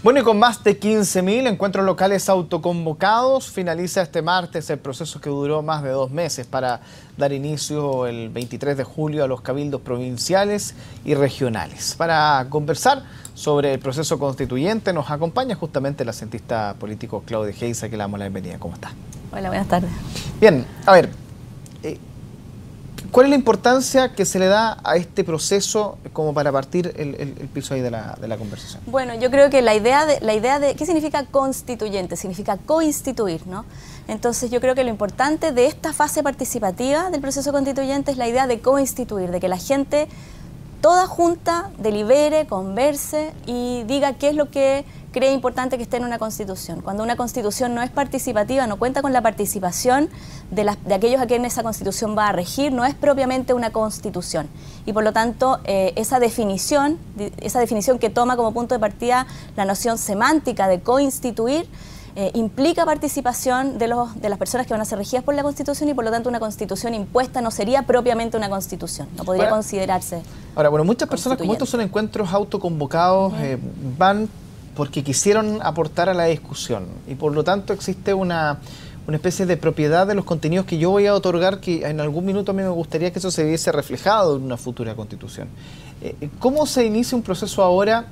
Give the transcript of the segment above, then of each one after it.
Bueno, y con más de 15.000 encuentros locales autoconvocados, finaliza este martes el proceso que duró más de 2 meses para dar inicio el 23 de julio a los cabildos provinciales y regionales. Para conversar sobre el proceso constituyente nos acompaña justamente la cientista político Claudia Geysa, que le damos la bienvenida. ¿Cómo está? Hola, buenas tardes. Bien, a ver, ¿cuál es la importancia que se le da a este proceso como para partir el piso ahí de la conversación? Bueno, yo creo que la idea de ¿qué significa constituyente? Significa coinstituir, ¿no? Entonces yo creo que lo importante de esta fase participativa del proceso constituyente es la idea de coinstituir, de que la gente toda junta delibere, converse y diga qué es lo que cree importante que esté en una constitución. Cuando una constitución no es participativa, no cuenta con la participación de aquellos a quienes esa constitución va a regir, no es propiamente una constitución. Y por lo tanto, esa definición que toma como punto de partida la noción semántica de coinstituir, implica participación de las personas que van a ser regidas por la Constitución y por lo tanto una Constitución impuesta no sería propiamente una Constitución, no podría considerarse. Ahora, bueno, muchas personas, como estos son encuentros autoconvocados, van porque quisieron aportar a la discusión y por lo tanto existe una especie de propiedad de los contenidos que yo voy a otorgar, que en algún minuto a mí me gustaría que eso se viese reflejado en una futura Constitución. ¿Cómo se inicia un proceso ahora?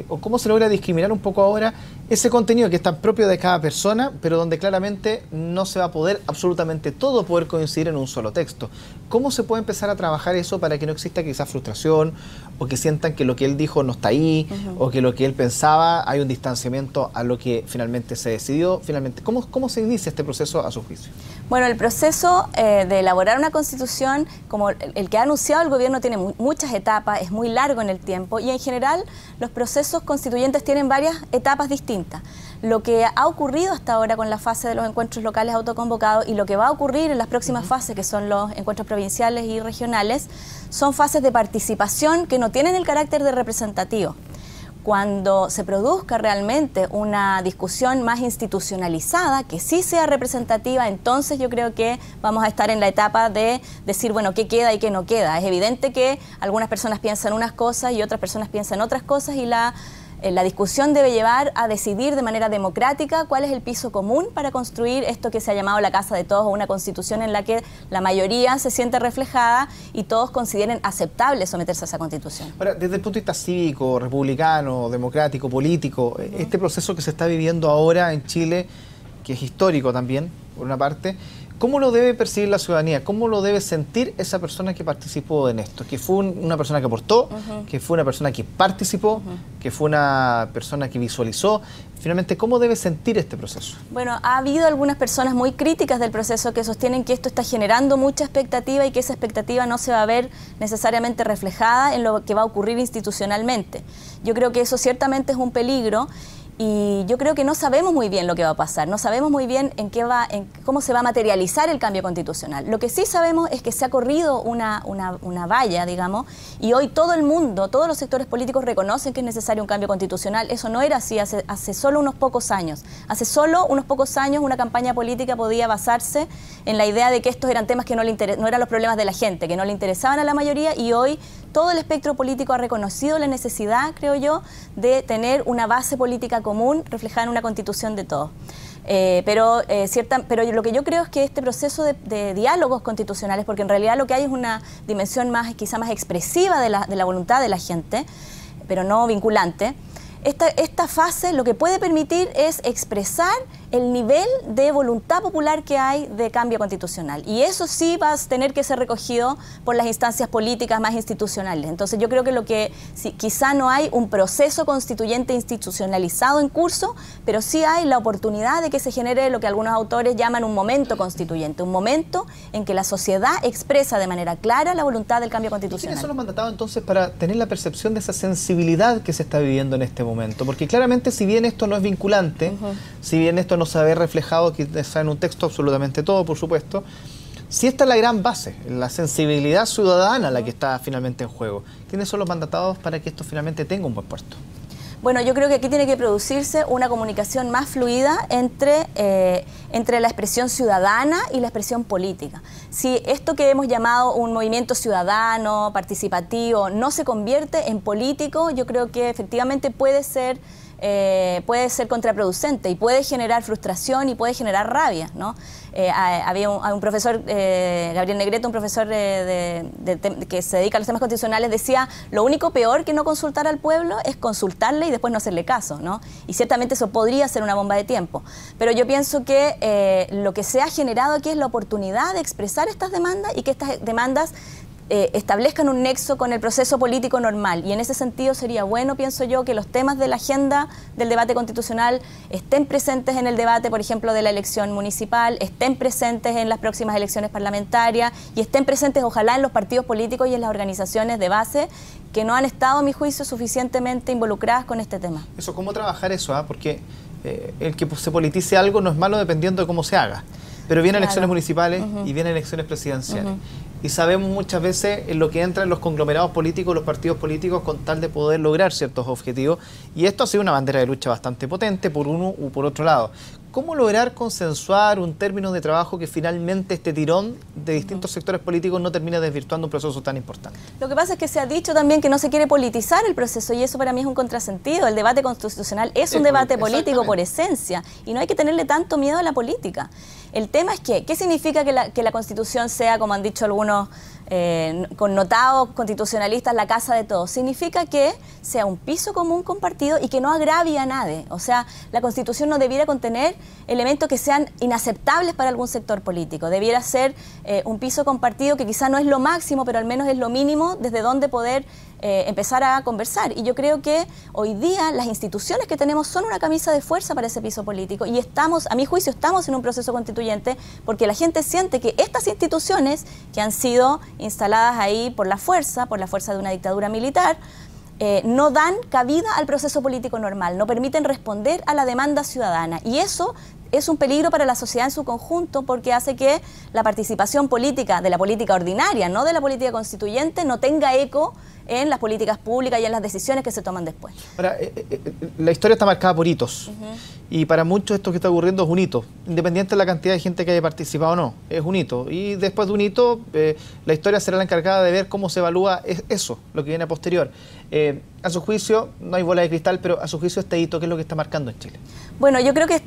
¿O cómo se logra discriminar un poco ahora ese contenido que es tan propio de cada persona, pero donde claramente no se va a poder absolutamente todo poder coincidir en un solo texto? ¿Cómo se puede empezar a trabajar eso para que no exista quizás frustración o que sientan que lo que él dijo no está ahí o que lo que él pensaba hay un distanciamiento a lo que finalmente se decidió? Finalmente, ¿cómo se inicia este proceso a su juicio? Bueno, el proceso de elaborar una constitución, como el que ha anunciado el gobierno, tiene muchas etapas, es muy largo en el tiempo y en general los procesos constituyentes tienen varias etapas distintas. Lo que ha ocurrido hasta ahora con la fase de los encuentros locales autoconvocados y lo que va a ocurrir en las próximas fases, que son los encuentros provinciales y regionales, son fases de participación que no tienen el carácter de representativo. Cuando se produzca realmente una discusión más institucionalizada, que sí sea representativa, entonces yo creo que vamos a estar en la etapa de decir, bueno, qué queda y qué no queda. Es evidente que algunas personas piensan unas cosas y otras personas piensan otras cosas y la discusión debe llevar a decidir de manera democrática cuál es el piso común para construir esto que se ha llamado la casa de todos o una constitución en la que la mayoría se siente reflejada y todos consideren aceptable someterse a esa constitución. Ahora, desde el punto de vista cívico, republicano, democrático, político, este proceso que se está viviendo ahora en Chile, que es histórico también, por una parte, ¿cómo lo debe percibir la ciudadanía? ¿Cómo lo debe sentir esa persona que participó en esto? Que fue una persona que aportó, que fue una persona que participó, que fue una persona que visualizó. Finalmente, ¿cómo debe sentir este proceso? Bueno, ha habido algunas personas muy críticas del proceso que sostienen que esto está generando mucha expectativa y que esa expectativa no se va a ver necesariamente reflejada en lo que va a ocurrir institucionalmente. Yo creo que eso ciertamente es un peligro. Y yo creo que no sabemos muy bien lo que va a pasar, no sabemos muy bien en cómo se va a materializar el cambio constitucional. Lo que sí sabemos es que se ha corrido una valla, digamos, y hoy todo el mundo, todos los sectores políticos reconocen que es necesario un cambio constitucional. Eso no era así hace solo unos pocos años. Hace solo unos pocos años una campaña política podía basarse en la idea de que estos eran temas que no eran los problemas de la gente, que no le interesaban a la mayoría, y hoy todo el espectro político ha reconocido la necesidad, creo yo, de tener una base política común reflejada en una constitución de todos. Pero lo que yo creo es que este proceso de diálogos constitucionales, porque en realidad lo que hay es una dimensión quizá más expresiva de la voluntad de la gente, pero no vinculante. Esta fase lo que puede permitir es expresar el nivel de voluntad popular que hay de cambio constitucional. Y eso sí va a tener que ser recogido por las instancias políticas más institucionales. Entonces yo creo que quizá no hay un proceso constituyente institucionalizado en curso, pero sí hay la oportunidad de que se genere lo que algunos autores llaman un momento constituyente, un momento en que la sociedad expresa de manera clara la voluntad del cambio constitucional. ¿Quiénes son los mandatados entonces para tener la percepción de esa sensibilidad que se está viviendo en este momento? Porque claramente, si bien esto no es vinculante, si bien esto no se ve reflejado quizás en un texto absolutamente todo, por supuesto, sí está la gran base, la sensibilidad ciudadana la que está finalmente en juego. ¿Quiénes son los mandatados para que esto finalmente tenga un buen puerto? Bueno, yo creo que aquí tiene que producirse una comunicación más fluida entre la expresión ciudadana y la expresión política. Si esto que hemos llamado un movimiento ciudadano, participativo, no se convierte en político, yo creo que efectivamente puede ser puede ser contraproducente y puede generar frustración y puede generar rabia, ¿no? Había un profesor, Gabriel Negrete, un profesor que se dedica a los temas constitucionales, decía: lo único peor que no consultar al pueblo es consultarle y después no hacerle caso, ¿no? Y ciertamente eso podría ser una bomba de tiempo. Pero yo pienso que lo que se ha generado aquí es la oportunidad de expresar estas demandas y que estas demandas establezcan un nexo con el proceso político normal, y en ese sentido sería bueno, pienso yo, que los temas de la agenda del debate constitucional estén presentes en el debate, por ejemplo, de la elección municipal, estén presentes en las próximas elecciones parlamentarias y estén presentes, ojalá, en los partidos políticos y en las organizaciones de base que no han estado, a mi juicio, suficientemente involucradas con este tema. Eso, ¿cómo trabajar eso? Porque el que se politice algo no es malo dependiendo de cómo se haga. Pero vienen elecciones municipales y vienen elecciones presidenciales. Y sabemos muchas veces en lo que entra en los conglomerados políticos, los partidos políticos, con tal de poder lograr ciertos objetivos. Y esto ha sido una bandera de lucha bastante potente por uno u por otro lado. ¿Cómo lograr consensuar un término de trabajo que finalmente este tirón de distintos sectores políticos no termine desvirtuando un proceso tan importante? Lo que pasa es que se ha dicho también que no se quiere politizar el proceso, y eso para mí es un contrasentido. El debate constitucional es un debate político por esencia y no hay que tenerle tanto miedo a la política. El tema es que, ¿qué significa que la Constitución sea, como han dicho algunos connotados constitucionalistas, la casa de todos? Significa que sea un piso común compartido y que no agravie a nadie. O sea, la Constitución no debiera contener elementos que sean inaceptables para algún sector político. Debiera ser un piso compartido que quizá no es lo máximo, pero al menos es lo mínimo desde donde poder empezar a conversar. Y yo creo que hoy día las instituciones que tenemos son una camisa de fuerza para ese piso político, y estamos, a mi juicio, estamos en un proceso constituyente porque la gente siente que estas instituciones que han sido instaladas ahí por la fuerza de una dictadura militar, no dan cabida al proceso político normal, no permiten responder a la demanda ciudadana, y eso es un peligro para la sociedad en su conjunto, porque hace que la participación política, de la política ordinaria, no de la política constituyente, no tenga eco en las políticas públicas y en las decisiones que se toman después. Ahora, la historia está marcada por hitos, y para muchos esto que está ocurriendo es un hito, independiente de la cantidad de gente que haya participado o no, es un hito, y después de un hito, la historia será la encargada de ver cómo se evalúa eso, lo que viene a posterior. A su juicio, no hay bola de cristal, pero a su juicio este hito, ¿qué es lo que está marcando en Chile? Bueno, yo creo que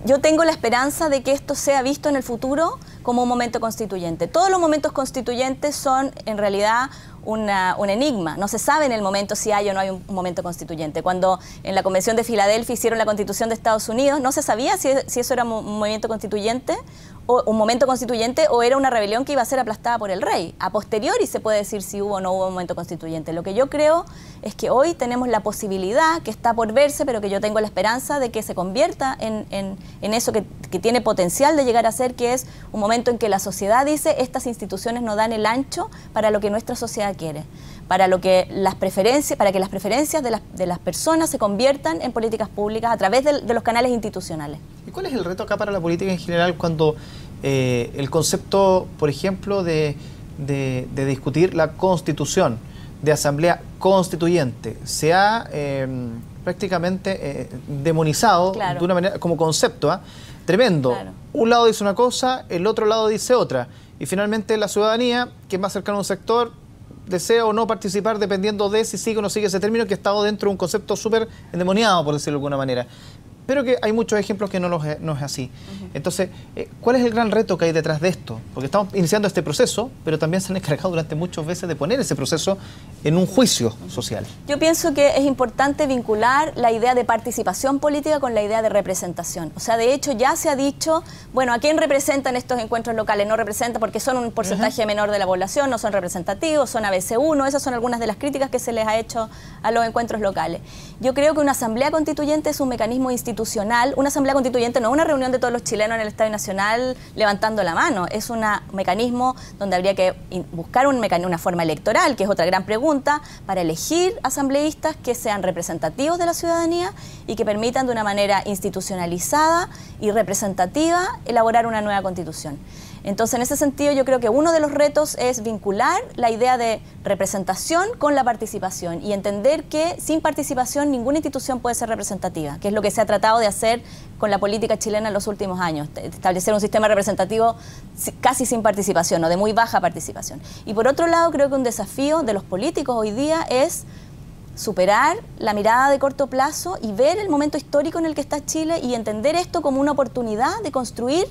yo tengo la esperanza de que esto sea visto en el futuro como un momento constituyente. Todos los momentos constituyentes son, en realidad, un enigma. No se sabe en el momento si hay o no hay un momento constituyente. Cuando en la Convención de Filadelfia hicieron la Constitución de Estados Unidos, no se sabía si eso era un movimiento constituyente, o un momento constituyente, o era una rebelión que iba a ser aplastada por el rey. A posteriori se puede decir si hubo o no hubo un momento constituyente. Lo que yo creo es que hoy tenemos la posibilidad, que está por verse, pero que yo tengo la esperanza de que se convierta en eso que tiene potencial de llegar a ser, que es un momento en que la sociedad dice: estas instituciones no dan el ancho para lo que nuestra sociedad quiere, para que las preferencias de las personas se conviertan en políticas públicas a través de los canales institucionales. ¿Y cuál es el reto acá para la política en general cuando el concepto, por ejemplo, de discutir la Constitución, de asamblea constituyente, se ha prácticamente demonizado de una manera como concepto? Tremendo. Claro. Un lado dice una cosa, el otro lado dice otra, y finalmente la ciudadanía, que es más cercana a un sector, desea o no participar dependiendo de si sigue o no sigue ese término, que ha estado dentro de un concepto súper endemoniado, por decirlo de alguna manera. Pero que hay muchos ejemplos que no es así. Entonces, ¿cuál es el gran reto que hay detrás de esto? Porque estamos iniciando este proceso, pero también se han encargado durante muchas veces de poner ese proceso en un juicio social. Yo pienso que es importante vincular la idea de participación política con la idea de representación. O sea, de hecho ya se ha dicho, bueno, ¿a quién representan estos encuentros locales? No representa porque son un porcentaje menor de la población, no son representativos, son ABC1, esas son algunas de las críticas que se les ha hecho a los encuentros locales. Yo creo que una asamblea constituyente es un mecanismo institucional. Una asamblea constituyente no es una reunión de todos los chilenos en el Estadio Nacional levantando la mano, es un mecanismo donde habría que buscar una forma electoral, que es otra gran pregunta, para elegir asambleístas que sean representativos de la ciudadanía y que permitan de una manera institucionalizada y representativa elaborar una nueva constitución. Entonces, en ese sentido, yo creo que uno de los retos es vincular la idea de representación con la participación y entender que sin participación ninguna institución puede ser representativa, que es lo que se ha tratado de hacer con la política chilena en los últimos años, establecer un sistema representativo casi sin participación o de muy baja participación. Y por otro lado, creo que un desafío de los políticos hoy día es superar la mirada de corto plazo y ver el momento histórico en el que está Chile y entender esto como una oportunidad de construir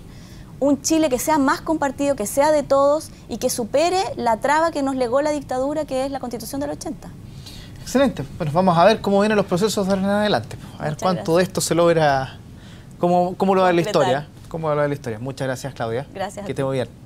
un Chile que sea más compartido, que sea de todos y que supere la traba que nos legó la dictadura, que es la Constitución del 80. Excelente. Bueno, vamos a ver cómo vienen los procesos de ahora en adelante. A ver cuánto de esto se logra, cómo lo va la historia. Cómo va la historia. Muchas gracias, Claudia. Gracias. Que esté muy bien.